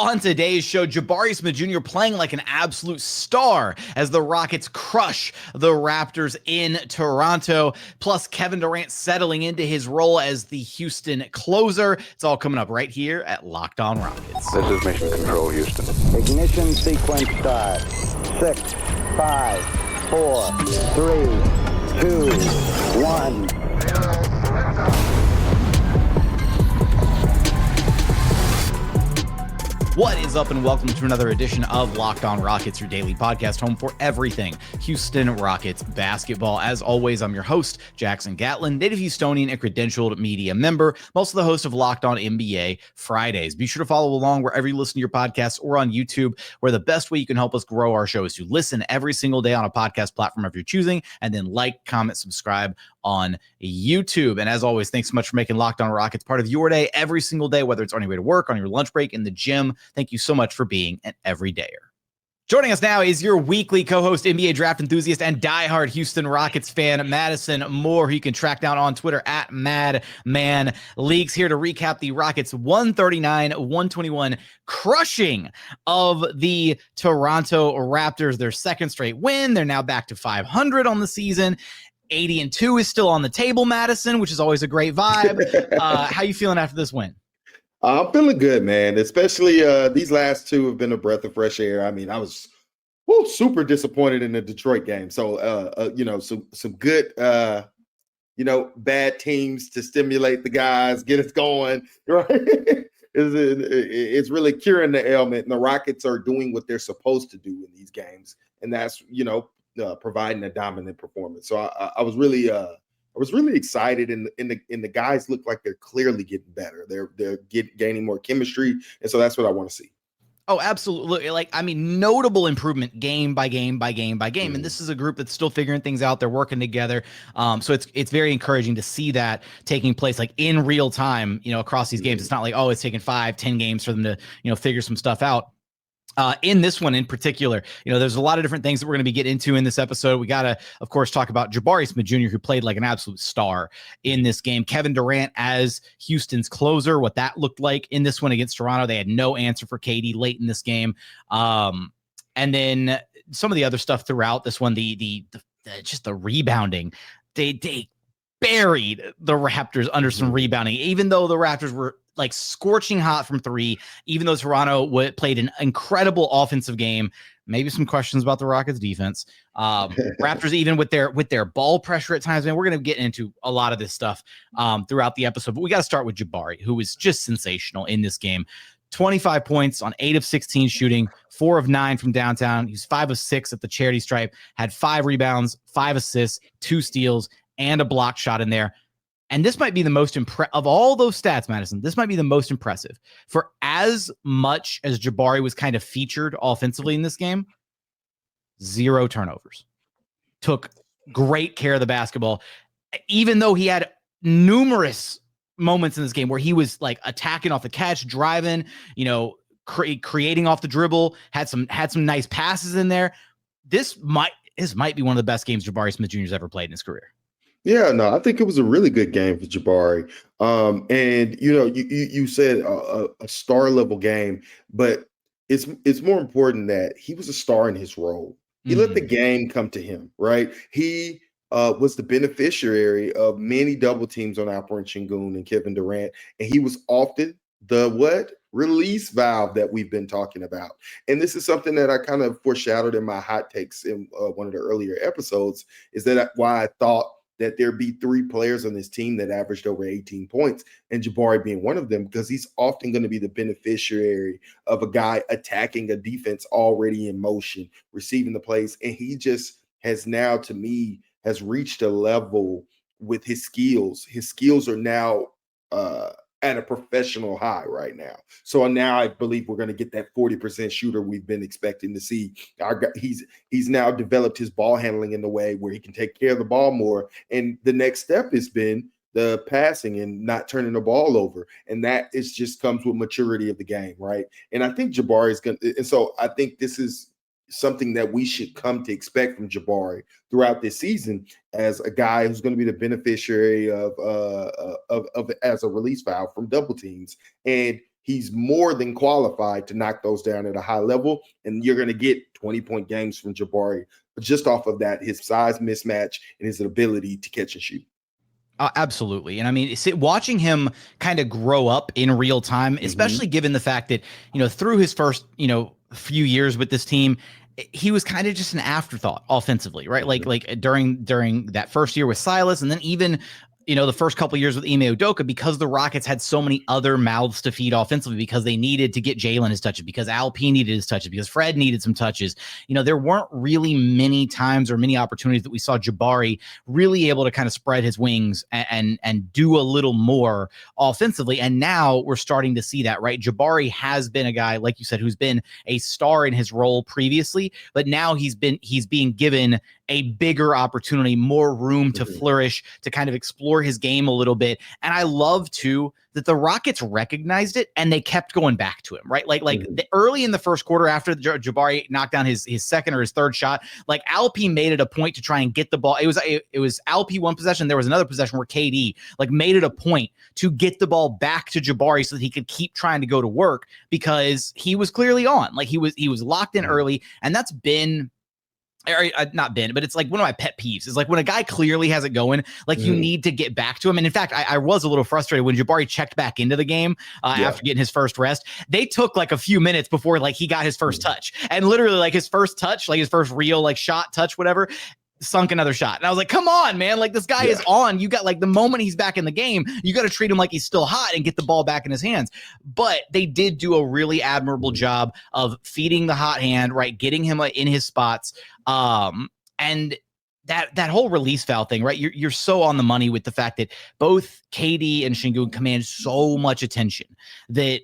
On today's show, Jabari Smith Jr. playing like an absolute star as the Rockets crush the Raptors in Toronto, plus Kevin Durant settling into his role as the Houston closer. It's all coming up right here at Locked On Rockets. This is Mission Control, Houston. Ignition sequence start. 6, 5, 4, 3, 2, 1. What is up, and welcome to another edition of Locked On Rockets, your daily podcast home for everything Houston Rockets basketball. As always, I'm your host, Jackson Gatlin, native Houstonian and credentialed media member. I'm also the host of Locked On NBA Fridays. Be sure to follow along wherever you listen to your podcasts or on YouTube, where the best way you can help us grow our show is to listen every single day on a podcast platform of your choosing, and then like, comment, subscribe on YouTube. And as always, thanks so much for making Locked On Rockets part of your day every single day, whether it's on your way to work, on your lunch break, in the gym. Thank you so much for being an everydayer. Joining us now is your weekly co-host, NBA draft enthusiast, and diehard Houston Rockets fan, Madison Moore, who you can track down on Twitter at MadmanLeaks, here to recap the Rockets' 139-121 crushing of the Toronto Raptors, their second straight win. They're now back to 500 on the season. 80-2 is still on the table, Madison, which is always a great vibe. How you feeling after this win? I'm feeling good, man. Especially these last two have been a breath of fresh air. I mean, I was super disappointed in the Detroit game. So, some good, bad teams to stimulate the guys, get us going. Right? It's really curing the ailment, and the Rockets are doing what they're supposed to do in these games, and that's providing a dominant performance. So I was really excited, and the guys look like they're clearly getting better. They're gaining more chemistry, and so that's what I want to see. Oh, absolutely. Notable improvement game by game by game by game. And this is a group that's still figuring things out. They're working together. So it's very encouraging to see that taking place like in real time, across these games. It's not like, it's taking 5-10 games for them to, figure some stuff out. In this one in particular, there's a lot of different things that we're going to be getting into in this episode. We got to, of course, talk about Jabari Smith Jr., who played like an absolute star in this game. Kevin Durant as Houston's closer, what that looked like in this one against Toronto. They had no answer for KD late in this game. And then some of the other stuff throughout this one, just the rebounding. They buried the Raptors under some rebounding, even though the Raptors were like scorching hot from three, even though Toronto played an incredible offensive game. Maybe some questions about the Rockets defense. Raptors, even with their ball pressure at times, man, we're going to get into a lot of this stuff throughout the episode, but we got to start with Jabari, who was just sensational in this game. 25 points on 8 of 16 shooting, 4 of 9 from downtown. He's 5 of 6 at the charity stripe, had 5 rebounds, 5 assists, 2 steals, and a block shot in there. And this might be the most of all those stats, Madison. This might be the most impressive. For as much as Jabari was kind of featured offensively in this game, 0 turnovers. Took great care of the basketball, even though he had numerous moments in this game where he was like attacking off the catch, driving, creating off the dribble, had some nice passes in there. This might be one of the best games Jabari Smith Jr.'s ever played in his career. Yeah, no, I think it was a really good game for Jabari. And you said a star level game, but it's more important that he was a star in his role. He let the game come to him, right? He was the beneficiary of many double teams on Alperen Sengun and Kevin Durant, and he was often the release valve that we've been talking about. And this is something that I kind of foreshadowed in my hot takes in one of the earlier episodes, is that why I thought that there'd be 3 players on this team that averaged over 18 points, and Jabari being one of them, because he's often going to be the beneficiary of a guy attacking a defense already in motion, receiving the plays. And he just has now, to me, has reached a level with his skills. His skills are now at a professional high right now. So now I believe we're going to get that 40% shooter we've been expecting to see. He's now developed his ball handling in the way where he can take care of the ball more. And the next step has been the passing and not turning the ball over. And that is just comes with maturity of the game, right? And I think Jabari is going to, and so I think this is something that we should come to expect from Jabari throughout this season, as a guy who's going to be the beneficiary of as a release valve from double teams. And he's more than qualified to knock those down at a high level. And you're going to get 20-point games from Jabari just off of that, his size mismatch and his ability to catch and shoot. Absolutely. And I mean, watching him kind of grow up in real time, especially given the fact that, through his first, few years with this team, he was kind of just an afterthought offensively, right? Like during that first year with Silas, and then even the first couple of years with Ime Udoka, because the Rockets had so many other mouths to feed offensively, because they needed to get Jalen his touches, because Alperen needed his touches, because Fred needed some touches. There weren't really many times or many opportunities that we saw Jabari really able to kind of spread his wings and do a little more offensively. And now we're starting to see that, right? Jabari has been a guy, like you said, who's been a star in his role previously, but now he's being given a bigger opportunity, more room to flourish, to kind of explore his game a little bit. And I love too that the Rockets recognized it and they kept going back to him, right? Early in the first quarter, after Jabari knocked down his second or his third shot, like Alperen made it a point to try and get the ball. It was Alperen one possession. There was another possession where KD made it a point to get the ball back to Jabari so that he could keep trying to go to work, because he was clearly on. He was locked in early, and that's been. Not been, but it's like one of my pet peeves is when a guy clearly has it going, you need to get back to him. And in fact, I was a little frustrated when Jabari checked back into the game after getting his first rest. They took a few minutes before he got his first touch, and literally his first touch, his first real shot touch, whatever, sunk another shot. And I was like, come on, man. This guy is on. You got the moment he's back in the game, you got to treat him like he's still hot and get the ball back in his hands. But they did do a really admirable job of feeding the hot hand, right? Getting him in his spots. And that whole release foul thing, right? You're so on the money with the fact that both KD and Sengun command so much attention that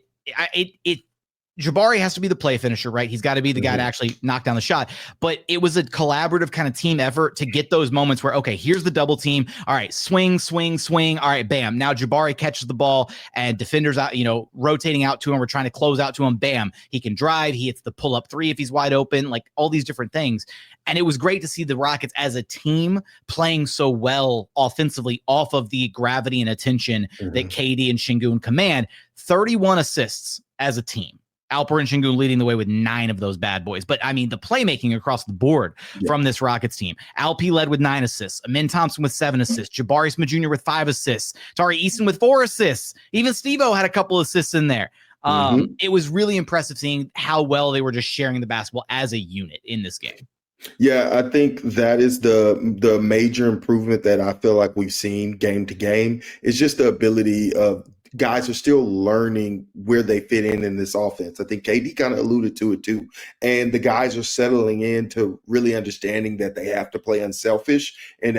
Jabari has to be the play finisher, right? He's got to be the guy to actually knock down the shot. But it was a collaborative kind of team effort to get those moments where, okay, here's the double team. All right, swing, swing, swing. All right, bam. Now Jabari catches the ball and defenders out, rotating out to him. We're trying to close out to him. Bam. He can drive. He hits the pull-up three if he's wide open, all these different things. And it was great to see the Rockets as a team playing so well offensively off of the gravity and attention that KD and Sengun command. 31 assists as a team. Alperen Sengun leading the way with 9 of those bad boys. But I mean, the playmaking across the board from this Rockets team. Alp led with 9 assists. Amen Thompson with 7 assists. Jabari Smith Jr. with 5 assists. Tari Eason with 4 assists. Even Steve-O had a couple assists in there. It was really impressive seeing how well they were just sharing the basketball as a unit in this game. Yeah, I think that is the major improvement that I feel like we've seen game to game. It's just the ability of guys are still learning where they fit in this offense. I think KD kind of alluded to it too. And the guys are settling into really understanding that they have to play unselfish, and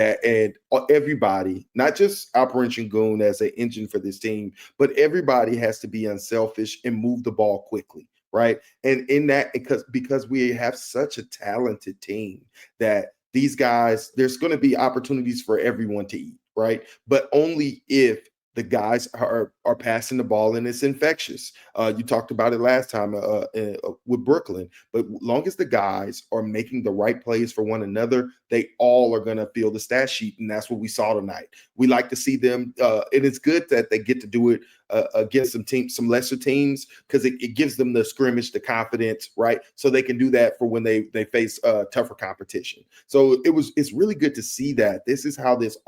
everybody, not just Alperen Sengun as an engine for this team, but everybody has to be unselfish and move the ball quickly. Right. And in that, because we have such a talented team that these guys, there's going to be opportunities for everyone to eat. Right. But only if the guys are passing the ball and it's infectious. You talked about it last time with Brooklyn, but long as the guys are making the right plays for one another, they all are going to feel the stat sheet. And that's what we saw tonight. We like to see them. And it's good that they get to do it against some lesser teams, because it gives them the scrimmage, the confidence, right? So they can do that for when they face tougher competition. So it's really good to see that. This is how this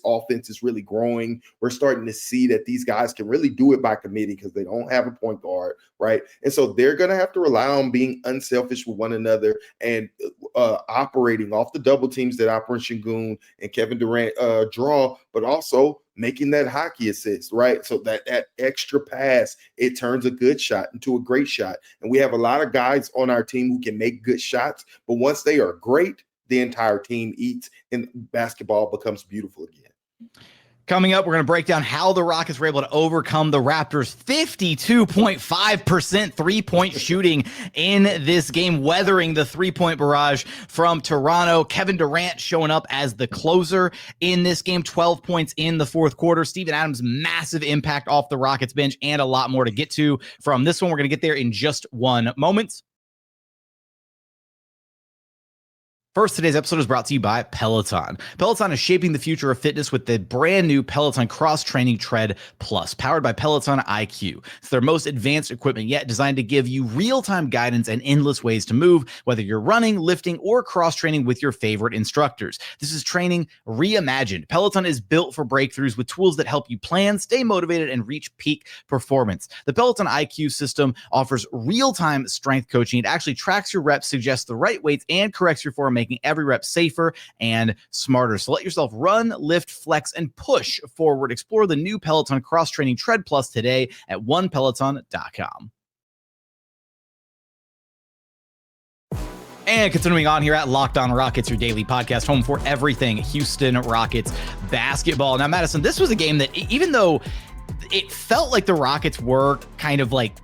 offense is really growing. We're starting to see that these guys can really do it by committee because they don't have a point guard, right? And so they're going to have to rely on being unselfish with one another and operating off the double teams that Alperen Sengun and Kevin Durant draw, but also making that hockey assist, right? So that extra pass, it turns a good shot into a great shot. And we have a lot of guys on our team who can make good shots, but once they are great, the entire team eats and basketball becomes beautiful again. Coming up, we're going to break down how the Rockets were able to overcome the Raptors' 52.5% three-point shooting in this game, weathering the three-point barrage from Toronto. Kevin Durant showing up as the closer in this game, 12 points in the fourth quarter. Steven Adams' massive impact off the Rockets bench, and a lot more to get to from this one. We're going to get there in just one moment. First, today's episode is brought to you by Peloton. Peloton is shaping the future of fitness with the brand new Peloton Cross Training Tread Plus, powered by Peloton IQ. It's their most advanced equipment yet, designed to give you real-time guidance and endless ways to move, whether you're running, lifting, or cross-training with your favorite instructors. This is training reimagined. Peloton is built for breakthroughs with tools that help you plan, stay motivated, and reach peak performance. The Peloton IQ system offers real-time strength coaching. It actually tracks your reps, suggests the right weights, and corrects your form, making every rep safer and smarter. So let yourself run, lift, flex, and push forward. Explore the new Peloton Cross Training Tread Plus today at onepeloton.com. And continuing on here at Locked On Rockets, your daily podcast, home for everything Houston Rockets basketball. Now, Madison, this was a game that, even though it felt like the Rockets were kind of like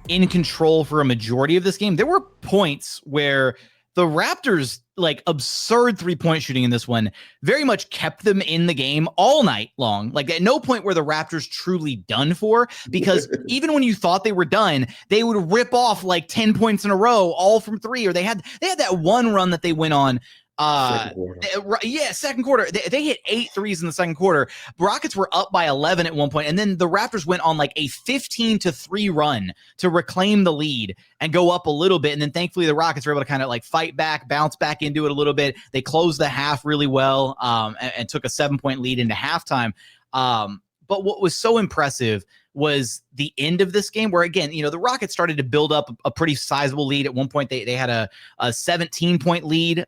in control for a majority of this game, there were points where the Raptors, like absurd three-point shooting in this one, very much kept them in the game all night long. Like at no point were the Raptors truly done for, because even when you thought they were done, they would rip off like 10 points in a row, all from three, or they had that one run that they went on. Second quarter. They hit 8 threes in the second quarter. Rockets were up by 11 at one point, and then the Raptors went on like a 15-3 run to reclaim the lead and go up a little bit. And then thankfully the Rockets were able to kind of like fight back, bounce back into it a little bit. They closed the half really well, and took a 7-point lead into halftime. But what was so impressive was the end of this game, where, again, you know, the Rockets started to build up a pretty sizable lead. At one point, they had a 17-point lead,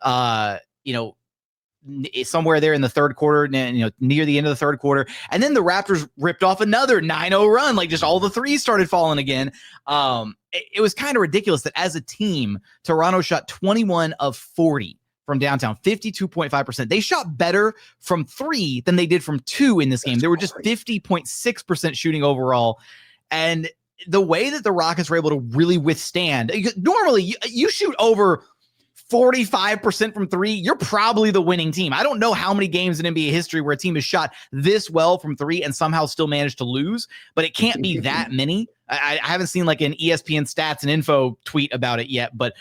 somewhere there in the third quarter, near the end of the third quarter. And then the Raptors ripped off another 9-0 run. Like, just all the threes started falling again. It was kind of ridiculous that as a team, Toronto shot 21 of 40 from downtown, 52.5%. They shot better from three than they did from two in this game. They were just 50.6% shooting overall. And the way that the Rockets were able to really withstand, normally you shoot over 45% from three, you're probably the winning team. I don't know how many games in NBA history where a team has shot this well from three and somehow still managed to lose, but it can't be that many. I haven't seen like an ESPN stats and info tweet about it yet, but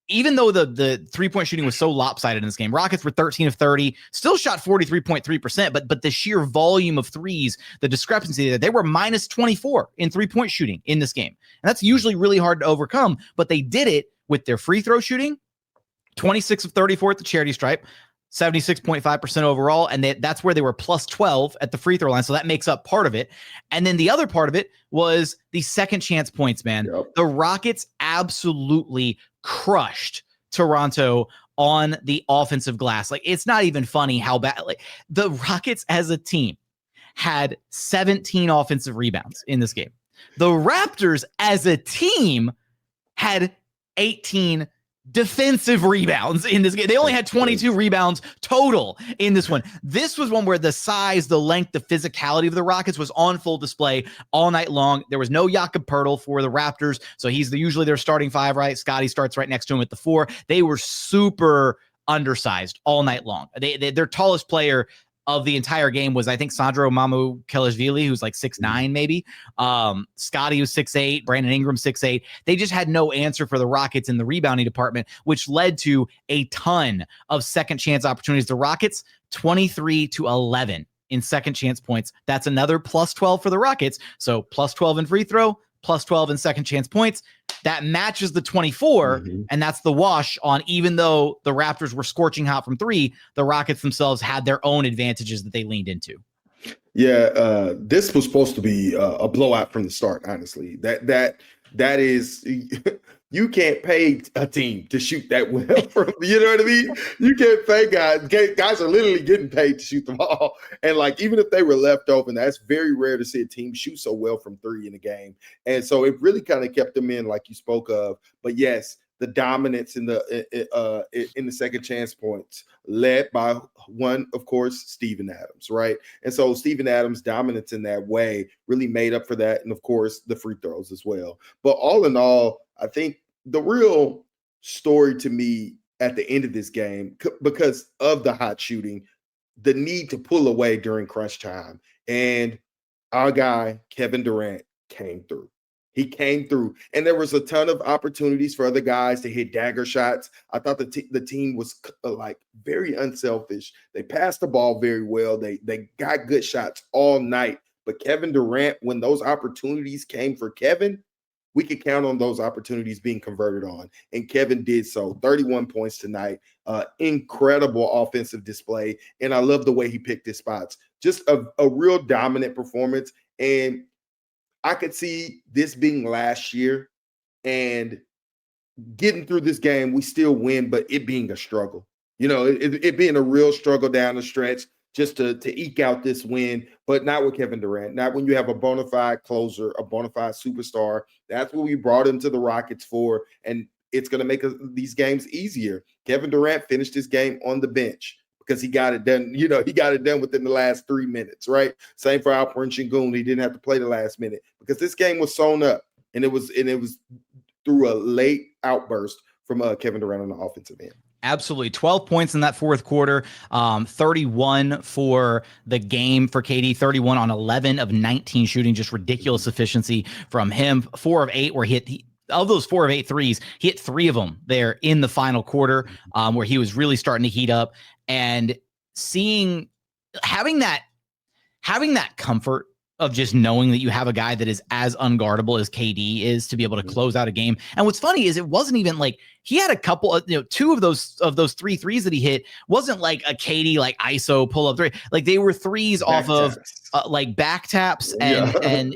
even though the three-point shooting was so lopsided in this game, Rockets were 13 of 30, still shot 43.3%, but the sheer volume of threes, the discrepancy there, they were minus 24 in three-point shooting in this game. And that's usually really hard to overcome, but they did it with their free throw shooting, 26 of 34 at the charity stripe, 76.5% overall, and that's where they were plus 12 at the free throw line, so that makes up part of it. And then the other part of it was the second chance points, man. Yep. The Rockets absolutely crushed Toronto on the offensive glass. Like, it's not even funny how bad. Like, the Rockets as a team had 17 offensive rebounds in this game. The Raptors as a team had 18 defensive rebounds in this game. They only had 22 rebounds total in this one. This was one where the size, the length, the physicality of the Rockets was on full display all night long. There was no Jakob Poeltl for the Raptors, so he's usually their starting five, right? Scotty starts right next to him at the 4. They were super undersized all night long. Their tallest player of the entire game was, I think, Sandro Mamukelashvili, who's like 6'9", maybe. Scotty was 6'8", Brandon Ingram 6'8". They just had no answer for the Rockets in the rebounding department, which led to a ton of second chance opportunities. The Rockets 23-11 in second chance points. That's another plus 12 for the Rockets. So plus 12 in free throw, plus 12 in second chance points. That matches the 24, and that's the wash on, even though the Raptors were scorching hot from three, the Rockets themselves had their own advantages that they leaned into. Yeah, this was supposed to be a blowout from the start, honestly. That is, you can't pay a team to shoot that well. You know what I mean? You can't pay guys. Guys are literally getting paid to shoot the ball. And like, even if they were left open, that's very rare to see a team shoot so well from three in a game. And so it really kind of kept them in, like you spoke of. But yes, the dominance in the second chance points, led by one, of course, Steven Adams, right? And so Steven Adams' dominance in that way really made up for that. And of course, the free throws as well. But all in all, I think the real story to me at the end of this game, because of the hot shooting, the need to pull away during crunch time, and our guy, Kevin Durant, came through. He came through, and there was a ton of opportunities for other guys to hit dagger shots. I thought the team was like very unselfish. They passed the ball very well. They got good shots all night. But Kevin Durant, when those opportunities came for Kevin, we could count on those opportunities being converted on. And Kevin did so. 31 points tonight. Incredible offensive display. And I love the way he picked his spots. Just a real dominant performance. And I could see this being last year and getting through this game, we still win, but it being a struggle. It being a real struggle down the stretch just to eke out this win, but not with Kevin Durant. Not when you have a bona fide closer, a bona fide superstar. That's what we brought him to the Rockets for, and it's going to make these games easier. Kevin Durant finished his game on the bench because he got it done. He got it done within the last 3 minutes, right? Same for Alperen Sengun. He didn't have to play the last minute because this game was sewn up, and it was through a late outburst from Kevin Durant on the offensive end. Absolutely. 12 points in that fourth quarter, 31 for the game for KD, 31 on 11 of 19 shooting, just ridiculous efficiency from him. 4 of 8 where of those 4 of 8 threes, he hit 3 of them there in the final quarter, where he was really starting to heat up, and having that comfort of just knowing that you have a guy that is as unguardable as KD is to be able to close out a game. And what's funny is it wasn't even like he had a couple of, 2 of those 3 threes that he hit wasn't like a KD like ISO pull up 3. Like they were threes off of like back taps and that's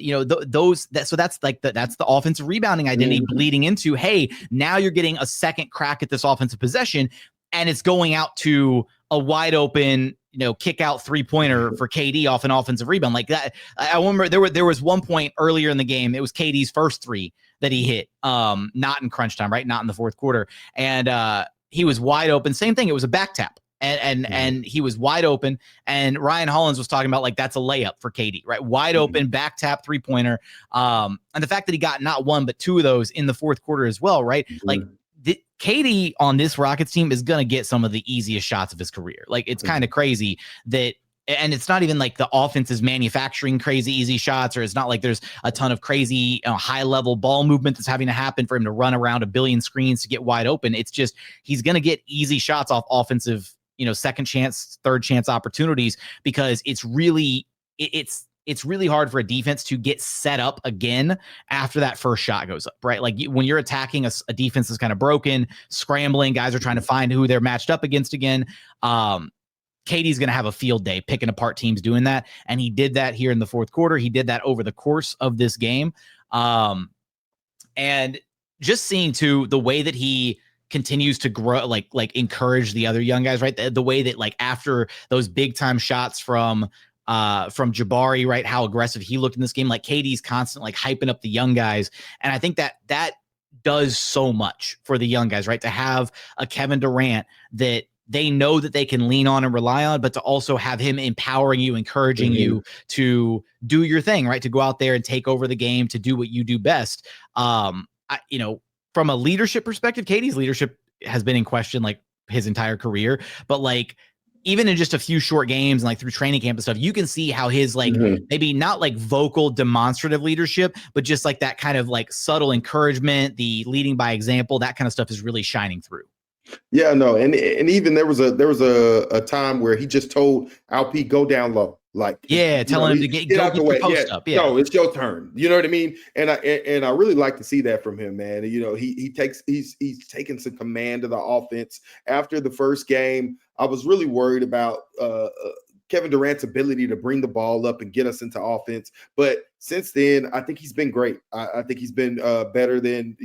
the offensive rebounding identity bleeding into, hey, now you're getting a second crack at this offensive possession, and it's going out to a wide open, kick out 3-pointer for KD off an offensive rebound like that. I remember there was one point earlier in the game. It was KD's first 3 that he hit, not in crunch time, right? Not in the fourth quarter. And he was wide open. Same thing. It was a back tap. And he was wide open. And Ryan Hollins was talking about like, that's a layup for KD, right? Wide open, back tap, 3-pointer. And the fact that he got not 1, but 2 of those in the fourth quarter as well, right? Like, KD on this Rockets team is going to get some of the easiest shots of his career. Like, it's kind of crazy that, and it's not even like the offense is manufacturing crazy easy shots, or it's not like there's a ton of crazy high level ball movement that's having to happen for him to run around a billion screens to get wide open. It's just, he's going to get easy shots off offensive, second chance, third chance opportunities, because it's really hard for a defense to get set up again after that first shot goes up, right? Like when you're attacking a defense that's kind of broken, scrambling, guys are trying to find who they're matched up against again. KD's going to have a field day picking apart teams doing that. And he did that here in the fourth quarter. He did that over the course of this game. And just seeing too, the way that he continues to grow, like encourage the other young guys, right? The way that like after those big time shots from Jabari, right? How aggressive he looked in this game. Like KD's constant, like hyping up the young guys. And I think that does so much for the young guys, right? To have a Kevin Durant that they know that they can lean on and rely on, but to also have him empowering you, encouraging you to do your thing, right? To go out there and take over the game, to do what you do best. From a leadership perspective, KD's leadership has been in question like his entire career, but like, even in just a few short games and like through training camp and stuff, you can see how his like maybe not like vocal demonstrative leadership, but just like that kind of like subtle encouragement, the leading by example, that kind of stuff is really shining through. Yeah, no, and even there was a time where he just told Alp, go down low, like telling him to get out the way, post up. Yeah, no, it's your turn. You know what I mean? And I really like to see that from him, man. He's taken some command of the offense. After the first game, I was really worried about Kevin Durant's ability to bring the ball up and get us into offense. But since then, I think he's been great. I think he's been better than,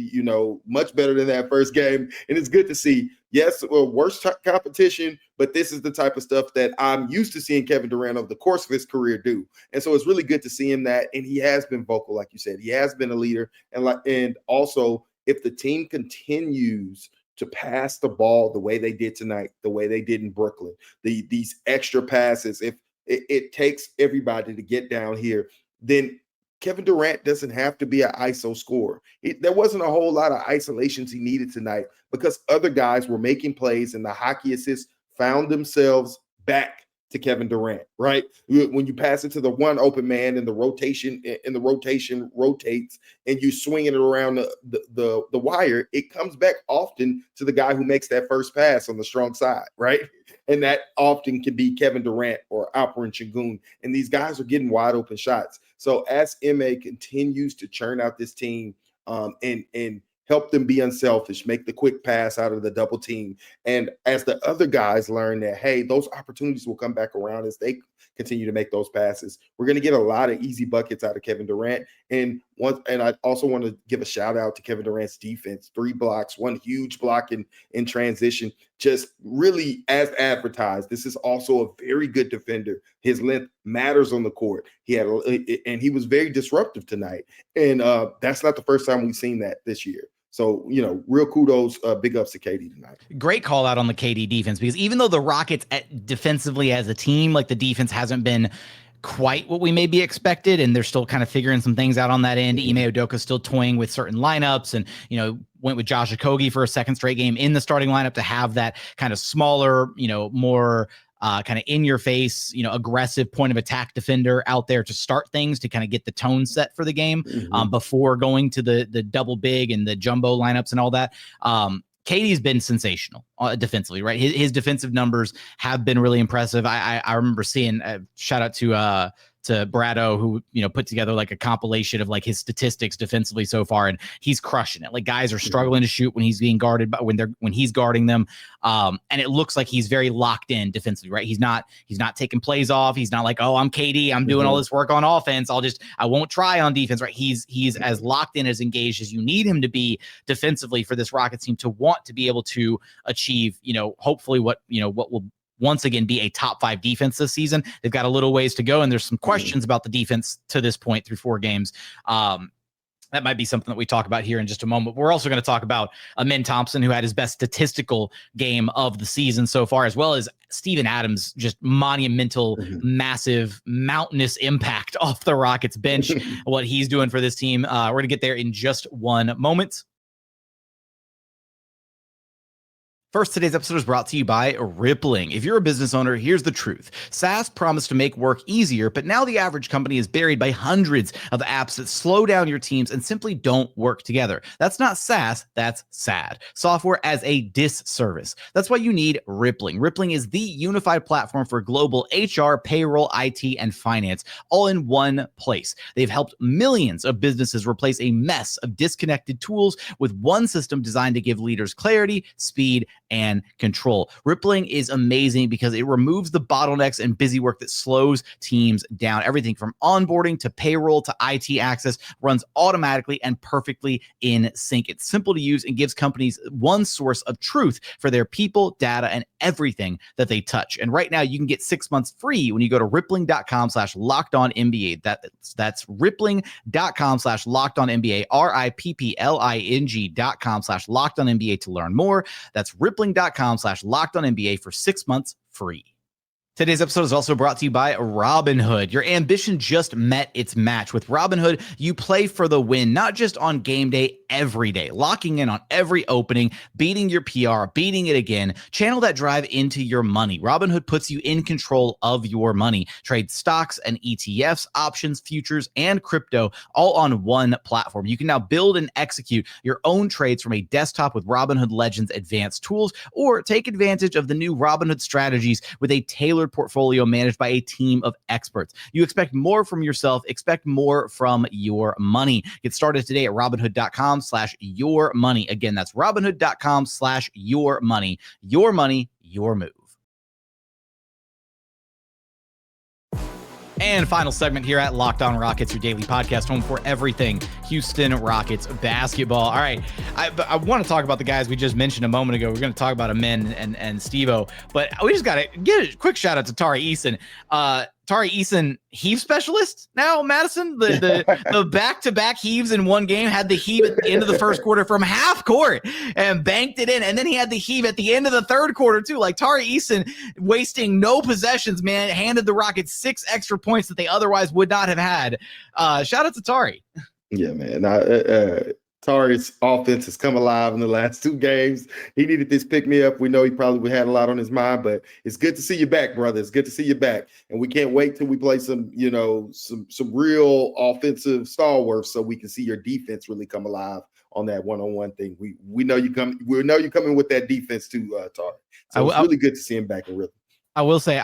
much better than that first game. And it's good to see. Yes, worse competition, but this is the type of stuff that I'm used to seeing Kevin Durant over the course of his career do. And so it's really good to see him that. And he has been vocal, like you said. He has been a leader. And also, if the team continues to pass the ball the way they did tonight, the way they did in Brooklyn, these extra passes, if it takes everybody to get down here, then Kevin Durant doesn't have to be an ISO scorer. There wasn't a whole lot of isolations he needed tonight because other guys were making plays and the hockey assists found themselves back to Kevin Durant, right? When you pass it to the one open man and the rotation rotates and you swinging it around the wire, it comes back often to the guy who makes that first pass on the strong side, right? And that often can be Kevin Durant or Alperen Sengun. And these guys are getting wide open shots. So as Ime continues to churn out this team and help them be unselfish, make the quick pass out of the double team. And as the other guys learn that, hey, those opportunities will come back around as they continue to make those passes, we're going to get a lot of easy buckets out of Kevin Durant. And I also want to give a shout out to Kevin Durant's defense. 3 blocks, 1 huge block in transition, just really as advertised. This is also a very good defender. His length matters on the court. And he was very disruptive tonight. And that's not the first time we've seen that this year. So, real kudos, big ups to KD tonight. Great call out on the KD defense, because even though the Rockets defensively as a team, like the defense hasn't been quite what we maybe expected, and they're still kind of figuring some things out on that end. Ime Udoka still toying with certain lineups, and went with Josh Okogie for a second straight game in the starting lineup to have that kind of smaller, more kind of in your face, aggressive point of attack defender out there to start things, to kind of get the tone set for the game before going to the double big and the jumbo lineups and all that. KD's been sensational defensively, right? His defensive numbers have been really impressive. I remember seeing shout out to Brado, who, put together like a compilation of like his statistics defensively so far, and he's crushing it. Like, guys are struggling to shoot when he's being guarded, but when he's guarding them. And it looks like he's very locked in defensively, right? He's not taking plays off. He's not like, oh, I'm KD, I'm doing all this work on offense, I won't try on defense, right? He's as locked in, as engaged as you need him to be defensively for this Rockets team to want to be able to achieve, hopefully what will once again be a top 5 defense this season. They've got a little ways to go, and there's some questions about the defense to this point through 4 games. That might be something that we talk about here in just a moment. We're also going to talk about Amen Thompson, who had his best statistical game of the season so far, as well as Steven Adams, just monumental, massive, mountainous impact off the Rockets bench, what he's doing for this team. We're going to get there in just one moment. First, today's episode is brought to you by Rippling. If you're a business owner, here's the truth. SaaS promised to make work easier, but now the average company is buried by hundreds of apps that slow down your teams and simply don't work together. That's not SaaS, that's sad. Software as a disservice. That's why you need Rippling. Rippling is the unified platform for global HR, payroll, IT, and finance, all in one place. They've helped millions of businesses replace a mess of disconnected tools with one system designed to give leaders clarity, speed, and control. Rippling is amazing because it removes the bottlenecks and busy work that slows teams down. Everything from onboarding to payroll to IT access runs automatically and perfectly in sync. It's simple to use and gives companies one source of truth for their people, data, and everything that they touch. And right now you can get 6 months free when you go to rippling.com/lockedonnba. That's rippling.com/lockedonnba, rippling.com/lockedonnba to learn more. That's rippling.com/lockedonnba for 6 months free. Today's episode is also brought to you by Robinhood. Your ambition just met its match. With Robinhood, you play for the win, not just on game day, every day, locking in on every opening, beating your PR, beating it again. Channel that drive into your money. Robinhood puts you in control of your money. Trade stocks and ETFs, options, futures, and crypto, all on one platform. You can now build and execute your own trades from a desktop with Robinhood Legends advanced tools, or take advantage of the new Robinhood strategies with a tailored portfolio managed by a team of experts. You expect more from yourself, expect more from your money. Get started today at robinhood.com/yourmoney. Again, that's robinhood.com/yourmoney. Your money, your move. And final segment here at Locked On Rockets, your daily podcast, home for everything Houston Rockets basketball. All right, I want to talk about the guys we just mentioned a moment ago. We're going to talk about Amen and Steve-O, but we just got to get a quick shout out to Tari Eason. Tari Eason, heave specialist now, Madison. The back-to-back heaves in one game, had the heave at the end of the first quarter from half court and banked it in, and then he had the heave at the end of the third quarter too. Like, Tari Eason, wasting no possessions, man, handed the Rockets 6 extra points that they otherwise would not have had. Shout out to Tari. Yeah, man. Tari's offense has come alive in the last 2 games. He needed this pick me up. We know he probably had a lot on his mind, but it's good to see you back, brother. It's good to see you back. And we can't wait till we play some real offensive stalwarts so we can see your defense really come alive on that one-on-one thing. We know you come. We know you're coming with that defense too, Tari. So it's really good to see him back in rhythm. I will say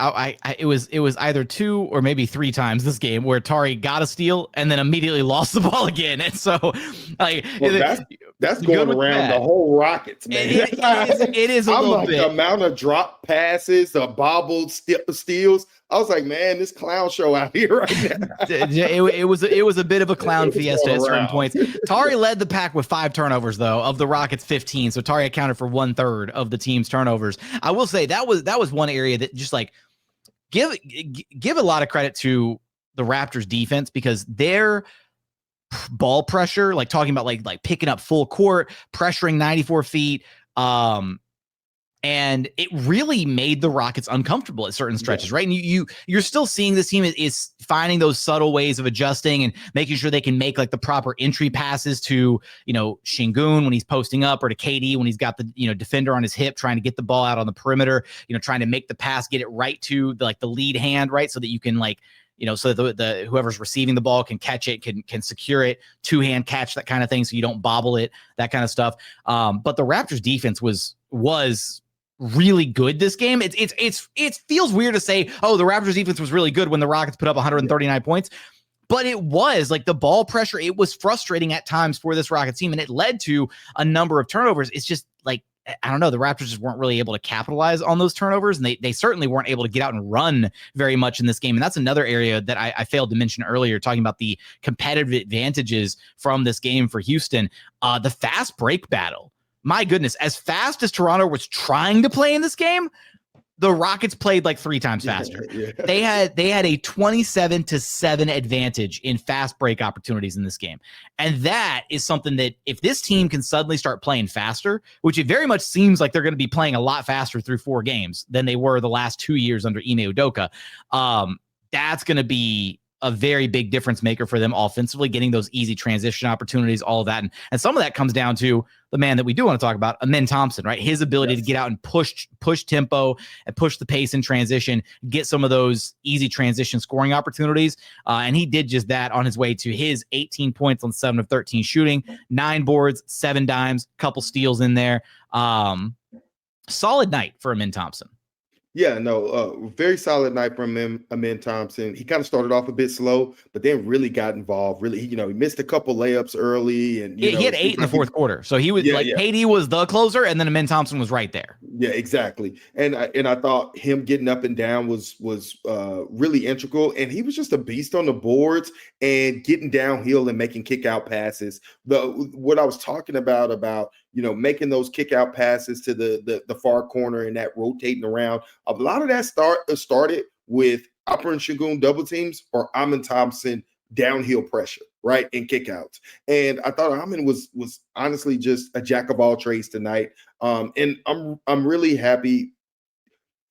it was either 2 or maybe 3 times this game where Tari got a steal and then immediately lost the ball again. And so that's going around the whole Rockets, man. It is a little bit. The amount of drop passes, the bobbled steals. I was like, man, this clown show out here right now. it was a bit of a clown fiesta at certain points. Tari led the pack with 5 turnovers, though, of the Rockets' 15. So Tari accounted for 1/3 of the team's turnovers. I will say that was one area that just like give a lot of credit to the Raptors defense, because their ball pressure, like talking about like picking up full court, pressuring 94 feet, and it really made the Rockets uncomfortable at certain stretches, right? And you're still seeing this team is finding those subtle ways of adjusting and making sure they can make like the proper entry passes to, Sengun when he's posting up, or to KD when he's got the, defender on his hip, trying to get the ball out on the perimeter, trying to make the pass, get it right to the lead hand, right? So that you can so the whoever's receiving the ball can catch it, can secure it, 2-hand catch, that kind of thing, so you don't bobble it, that kind of stuff. But the Raptors defense was really good this game. It feels weird to say, oh, the Raptors defense was really good when the Rockets put up 139 points. But it was like the ball pressure. It was frustrating at times for this Rockets team, and it led to a number of turnovers. It's just like, I don't know, the Raptors just weren't really able to capitalize on those turnovers, and they certainly weren't able to get out and run very much in this game. And that's another area that I failed to mention earlier, talking about the competitive advantages from this game for Houston. The fast break battle. My goodness, as fast as Toronto was trying to play in this game, the Rockets played like 3 times faster. Yeah. They had a 27-7 advantage in fast break opportunities in this game. And that is something that if this team can suddenly start playing faster, which it very much seems like they're going to be playing a lot faster through 4 games than they were the last 2 years under Ime Udoka, that's going to be a very big difference maker for them offensively, getting those easy transition opportunities, all of that. And some of that comes down to the man that we do want to talk about, Amen Thompson, right? His ability to get out and push tempo and push the pace in transition, get some of those easy transition scoring opportunities. And he did just that on his way to his 18 points on 7 of 13 shooting, 9 boards, 7 dimes, couple steals in there. Solid night for Amen Thompson. Yeah, no, very solid night from Amen Thompson. He kind of started off a bit slow, but then really got involved. Really, he missed a couple layups early, and he had 8 in the fourth quarter. So he was KD was the closer, and then Amen Thompson was right there. Yeah, exactly. And I thought him getting up and down was really integral, and he was just a beast on the boards and getting downhill and making kick out passes. What I was talking about making those kick out passes to the far corner and that rotating around. A lot of that started with Alperen Sengun double teams or Amen Thompson downhill pressure, right, and kickouts. And I thought Amen was honestly just a jack of all trades tonight. And I'm really happy.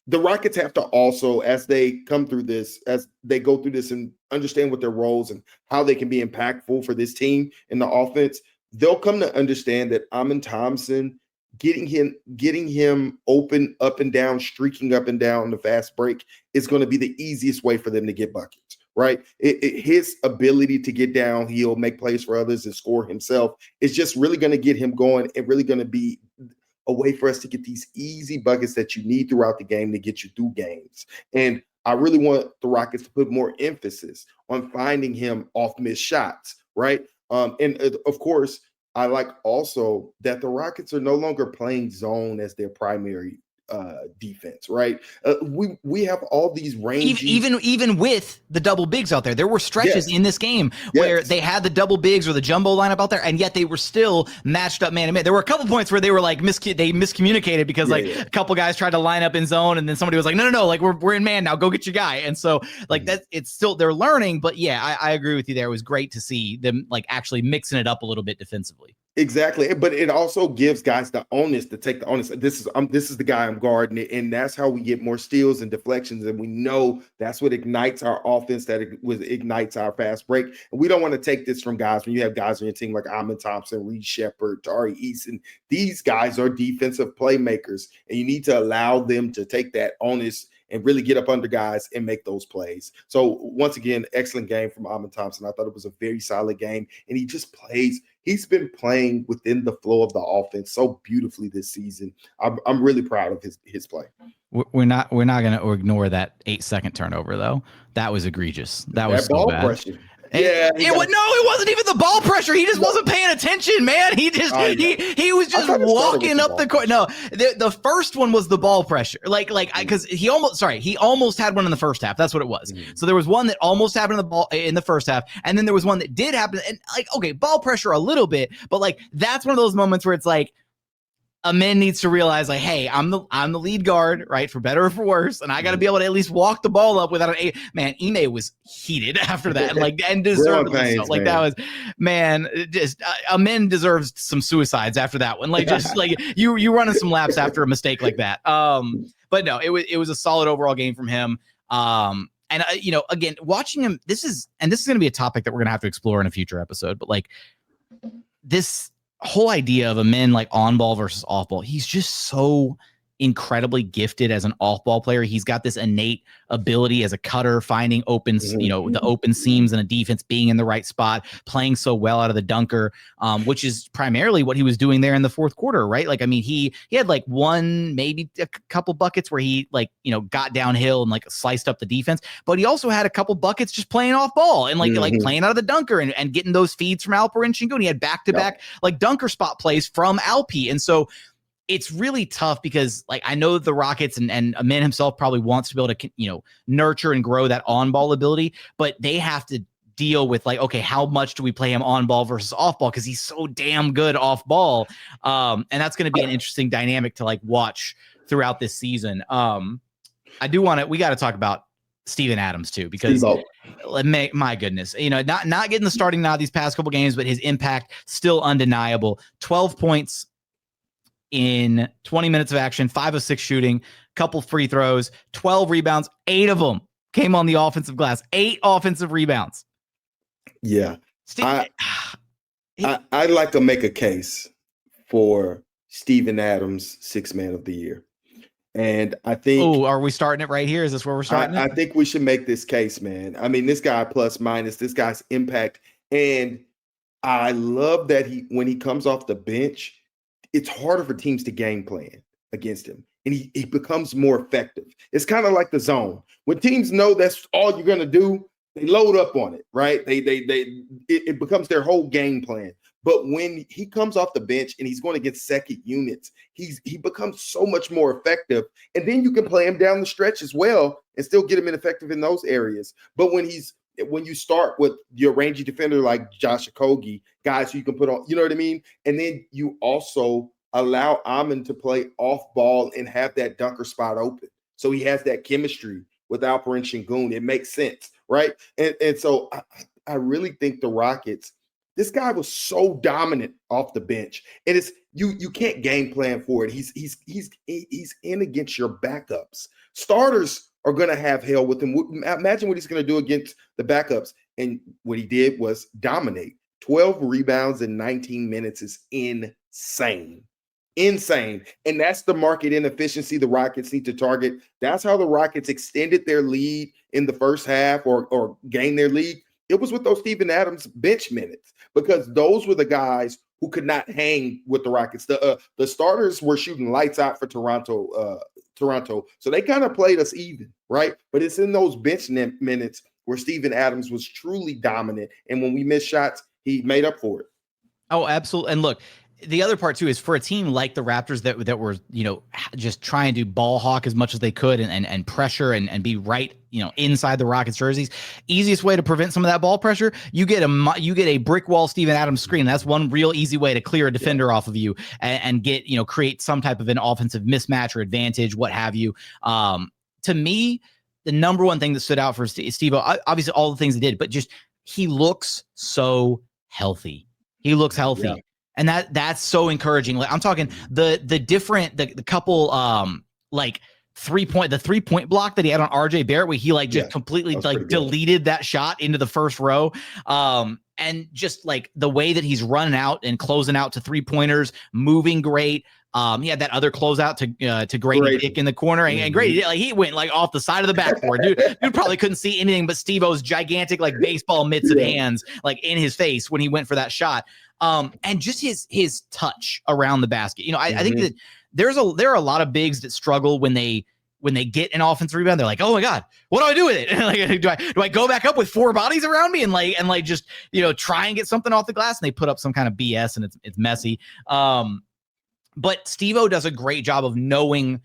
The Rockets have to also, as they go through this and understand what their roles and how they can be impactful for this team in the offense, they'll come to understand that Amen Thompson, getting him open up and down, streaking up and down the fast break is going to be the easiest way for them to get buckets, right? His ability to get downhill, make plays for others, and score himself is just really going to get him going and really going to be a way for us to get these easy buckets that you need throughout the game to get you through games. And I really want the Rockets to put more emphasis on finding him off missed shots, right? And of course, I like also that the Rockets are no longer playing zone as their primary defense, right? We have all these ranges. Even with the double bigs out there, there were stretches in this game where they had the double bigs or the jumbo lineup out there, and yet they were still matched up man to man. There were a couple points where they were like they miscommunicated because a couple guys tried to line up in zone, and then somebody was like, no, like we're in man now, go get your guy. And so that it's still they're learning, but I agree with you there. It was great to see them like actually mixing it up a little bit defensively. Exactly, but it also gives guys the onus to take the onus. This is the guy I'm guarding it, and that's how we get more steals and deflections. And we know that's what ignites our offense. That ignites our fast break. And we don't want to take this from guys when you have guys on your team like Amen Thompson, Reed Shepard, Tari, Eason. These guys are defensive playmakers, and you need to allow them to take that onus and really get up under guys and make those plays. So once again, excellent game from Amen Thompson. I thought it was a very solid game, and he just plays. He's been playing within the flow of the offense so beautifully this season. I'm really proud of his play. We're not going to ignore that 8-second turnover though. That was egregious. That was so bad. Pressure. Yeah, it wasn't even the ball pressure. He just wasn't paying attention, man. He just he was just walking up the court. No, the first one was the ball pressure. Because he almost had one in the first half. That's what it was. So there was one that almost happened in the first half, and then there was one that did happen. And okay, ball pressure a little bit, but that's one of those moments where it's like, Amen needs to realize, hey, I'm the lead guard, right, for better or for worse, and I got to be able to at least walk the ball up without an man. Ime was heated after that, and deserved it. That was, man, just Amen deserves some suicides after that one. You running some laps after a mistake like that. But no, it was a solid overall game from him. And again, watching him, this is going to be a topic that we're going to have to explore in a future episode. But this whole idea of Amen on ball versus off ball, he's just so incredibly gifted as an off ball player. He's got this innate ability as a cutter, finding opens, the open seams in a defense, being in the right spot, playing so well out of the dunker, which is primarily what he was doing there in the fourth quarter, right? He had one, maybe a couple buckets where he got downhill and sliced up the defense, but he also had a couple buckets just playing off ball and playing out of the dunker and getting those feeds from Alperen Sengun. He had back-to-back dunker spot plays from Alpi. And so it's really tough because I know the Rockets and Amen himself probably wants to be able to, nurture and grow that on-ball ability, but they have to deal with okay, how much do we play him on ball versus off ball? Cause he's so damn good off ball. And that's going to be an interesting dynamic to watch throughout this season. We got to talk about Steven Adams too, because my goodness, not getting the starting nod these past couple games, but his impact still undeniable. 12 points in 20 minutes of action, 5 of 6 shooting, couple free throws, 12 rebounds, 8 of them came on the offensive glass, 8 offensive rebounds. Yeah. I'd like to make a case for Steven Adams, 6th man of the year. And I think... Oh, are we starting it right here? Is this where we're starting I think we should make this case, man. I mean, this guy plus minus, this guy's impact. And I love that when he comes off the bench, it's harder for teams to game plan against him. And he becomes more effective. It's kind of like the zone. When teams know that's all you're going to do, they load up on it, right? It becomes their whole game plan. But when he comes off the bench and he's going against second units, he becomes so much more effective. And then you can play him down the stretch as well and still get him ineffective in those areas. But when you start with your rangy defender like Josh Okogie, guys who you can put on, you know what I mean? And then you also allow Amen to play off ball and have that dunker spot open. So he has that chemistry with Alperen Sengun. It makes sense, right? And so I really think the Rockets, this guy was so dominant off the bench. And it's you can't game plan for it. He's in against your backups. Starters are going to have hell with him. Imagine what he's going to do against the backups. And what he did was dominate. 12 rebounds in 19 minutes is insane. And that's the market inefficiency the Rockets need to target. That's how the Rockets extended their lead in the first half or gained their lead. It was with those Steven Adams bench minutes, because those were the guys who could not hang with the Rockets. The starters were shooting lights out for Toronto. So they kind of played us even, right? But it's in those bench minutes where Steven Adams was truly dominant. And when we missed shots, he made up for it. Oh, absolutely. And look, the other part too is for a team like the Raptors that were, just trying to ball hawk as much as they could and pressure and be right, inside the Rockets jerseys. Easiest way to prevent some of that ball pressure, you get a brick wall Steven Adams screen. That's one real easy way to clear a defender off of you and get, create some type of an offensive mismatch or advantage, what have you. To me, the number one thing that stood out for Steve-O, obviously all the things he did, but just he looks so healthy. He looks healthy. Yeah. And that's so encouraging. Like I'm talking the couple like the 3-point block that he had on RJ Barrett, where he like just completely like deleted that shot into the first row. And just like the way that he's running out and closing out to 3-pointers, moving great. He had that other closeout to Grady Dick in the corner, and Grady, like he went like off the side of the backboard. Dude probably couldn't see anything but Steve-O's gigantic like baseball mitts of hands like in his face when he went for that shot. And just his touch around the basket. You know, I think that there are a lot of bigs that struggle when they get an offensive rebound. They're like, oh my God, what do I do with it? Like, do I go back up with 4 bodies around me and like just, you know, try and get something off the glass? And they put up some kind of BS and it's messy. But Steve-O does a great job of knowing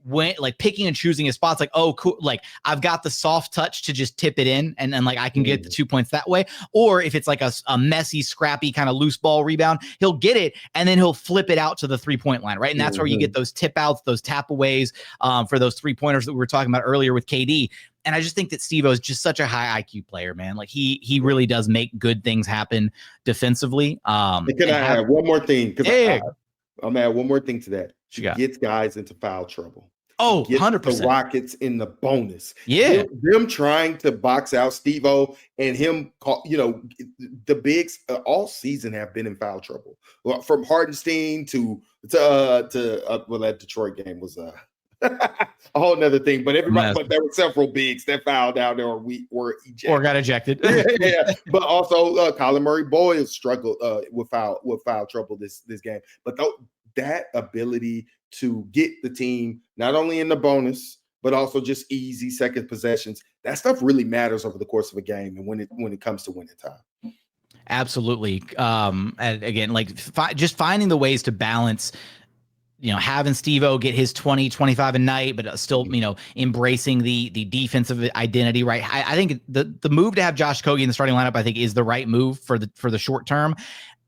when, like, picking and choosing his spots. Like, oh, cool. Like, I've got the soft touch to just tip it in, and like I can get the 2 points that way. Or if it's like a messy, scrappy kind of loose ball rebound, he'll get it and then he'll flip it out to the 3-point line, right? And that's where you get those tip outs, those tap aways for those 3-pointers that we were talking about earlier with KD. And I just think that Steve-O is just such a high IQ player, man. Like he really does make good things happen defensively. Can I add one more thing? I'm add one more thing to that. She gets guys into foul trouble. Oh, 100%. The Rockets in the bonus. Yeah. Them trying to box out Steve-O and him, you know, the bigs all season have been in foul trouble. Well, from Hardenstein to that Detroit game was a whole nother thing. But but there were several bigs that fouled out there were ejected. Or got ejected. But also Colin Murray-Boyle struggled with foul trouble this game. But that ability to get the team not only in the bonus, but also just easy second possessions, that stuff really matters over the course of a game and when it comes to winning time. Absolutely. And again, like just finding the ways to balance, you know, having Steve-O get his 20, 25 a night, but still, you know, embracing the defensive identity, right? I think the move to have Josh Okogie in the starting lineup, I think, is the right move for the short term.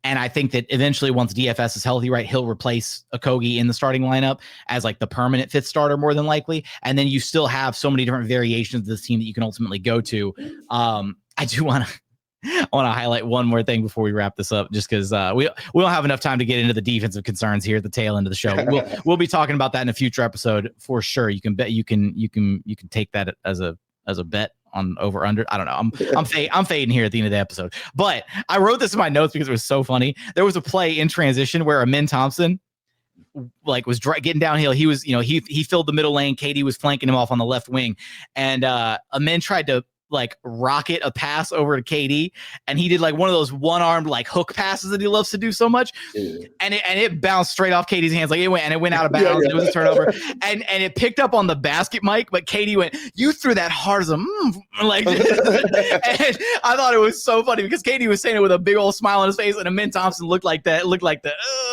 And I think that eventually once DFS is healthy, right, he'll replace Okogie in the starting lineup as like the permanent 5th starter more than likely. And then you still have so many different variations of this team that you can ultimately go to. I do want to highlight one more thing before we wrap this up, just because we don't have enough time to get into the defensive concerns here at the tail end of the show. We'll be talking about that in a future episode for sure. You can bet you can take that as a bet on over under. I don't know. I'm fading here at the end of the episode, but I wrote this in my notes because it was so funny. There was a play in transition where Amen Thompson like was getting downhill. He was, you know, he filled the middle lane. KD was flanking him off on the left wing, and Amen tried to like rocket a pass over to KD, and he did like one of those one-armed like hook passes that he loves to do so much, and it bounced straight off KD's hands, like it went out of bounds. It was a turnover, and it picked up on the basket mic, but KD went, "You threw that hard as a like." And I thought it was so funny because KD was saying it with a big old smile on his face, and Amen Thompson looked like the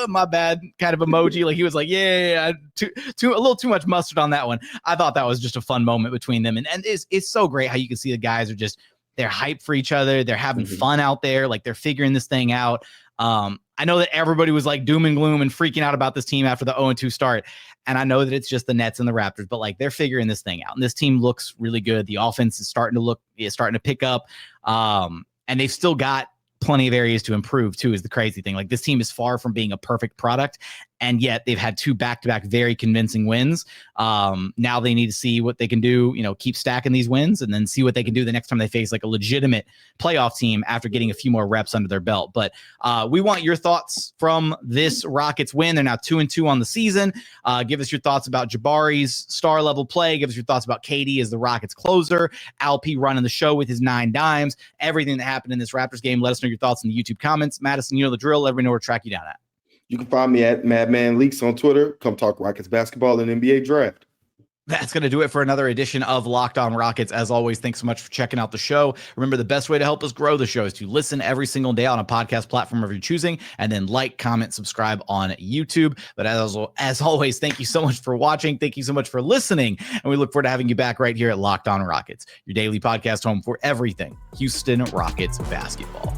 my bad kind of emoji, like he was like, yeah, a little too much mustard on that one. I thought that was just a fun moment between them, and it's so great how you can see the guys are just, they're hyped for each other. They're having fun out there. Like they're figuring this thing out. I know that everybody was like doom and gloom and freaking out about this team after the 0-2 start. And I know that it's just the Nets and the Raptors, but like they're figuring this thing out. And this team looks really good. The offense is starting to pick up. And they've still got plenty of areas to improve too, is the crazy thing. Like this team is far from being a perfect product, and yet they've had 2 back-to-back very convincing wins. Now they need to see what they can do, you know, keep stacking these wins and then see what they can do the next time they face like a legitimate playoff team after getting a few more reps under their belt. But we want your thoughts from this Rockets win. They're now 2-2 on the season. Give us your thoughts about Jabari's star level play. Give us your thoughts about KD as the Rockets closer, Alp running the show with his 9 dimes, everything that happened in this Raptors game. Let us know your thoughts in the YouTube comments. Madison, you know the drill. Let me know where to track you down at. You can find me at Madman Leaks on Twitter. Come talk Rockets basketball and NBA draft. That's going to do it for another edition of Locked On Rockets. As always, thanks so much for checking out the show. Remember, the best way to help us grow the show is to listen every single day on a podcast platform of your choosing, and then like, comment, subscribe on YouTube. But as always, thank you so much for watching. Thank you so much for listening. And we look forward to having you back right here at Locked On Rockets, your daily podcast home for everything Houston Rockets basketball.